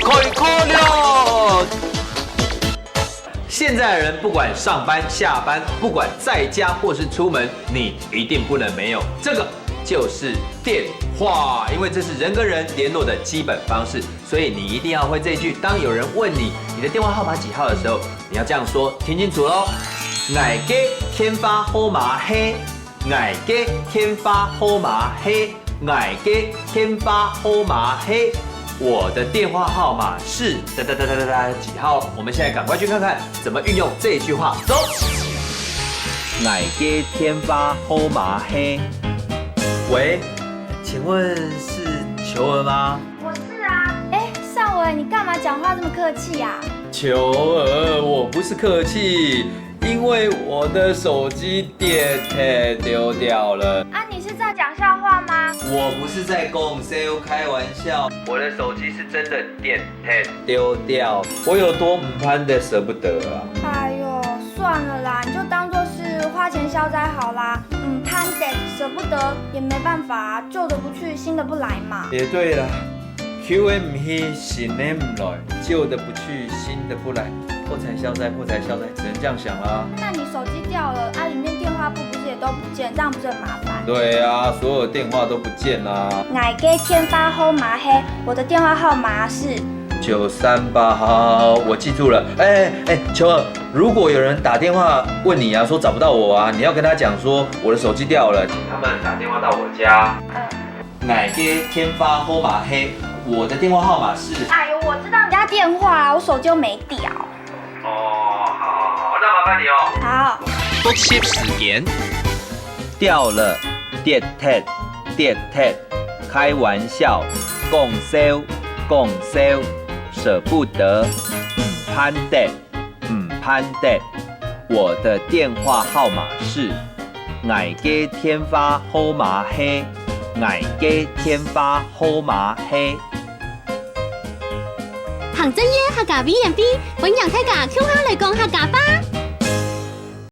开了！现在的人不管上班下班，不管在家或是出门，你一定不能没有这个，就是电话，因为这是人跟人联络的基本方式，所以你一定要会这句。当有人问你的电话号码几号的时候，你要这样说，听清楚喽。爱家天花号码黑，爱家天花号码黑，爱家天花号码黑。我的电话号码是几号？我们现在赶快去看看怎么运用这句话。走。爱家天花号码黑。喂，请问是球儿吗？我是啊。尚伟，你干嘛讲话这么客气呀？球儿，我不是客气，因为我的手机电丢掉了。啊，你是在讲笑话吗？我不是在公 sale 开玩笑，我的手机是真的电丢掉，我有多攀的舍不得啊！哎呦，算了啦，你就当做是花钱消灾好啦。攀的舍不得也没办法啊，旧的不去，新的不来嘛。也对啦，旧的不去，新的不来，旧的不去，新的不来，破财消灾，破财消灾，只能这样想啦。那你手机掉了啊，里面电话簿不是也都不见，这样不是很麻烦？对啊，所有电话都不见啦。爱家天花号码黑，我的电话号码是938，好，我记住了。球儿，如果有人打电话问你啊，说找不到我啊，你要跟他讲说我的手机掉了，请他们打电话到我家。爱家天花号码黑，我的电话号码是。哎呦，我知道你家电话啊，我手机又没掉。哦，好，那麻烦你哦。好。复习时间。掉了，跌贴，开玩笑，讲笑，舍不得，攀的，我的电话号码是，爱家天花号码黑，爱家天花号码黑。行真嘢客家 V&B，本人睇架 Q 下嚟講客家話。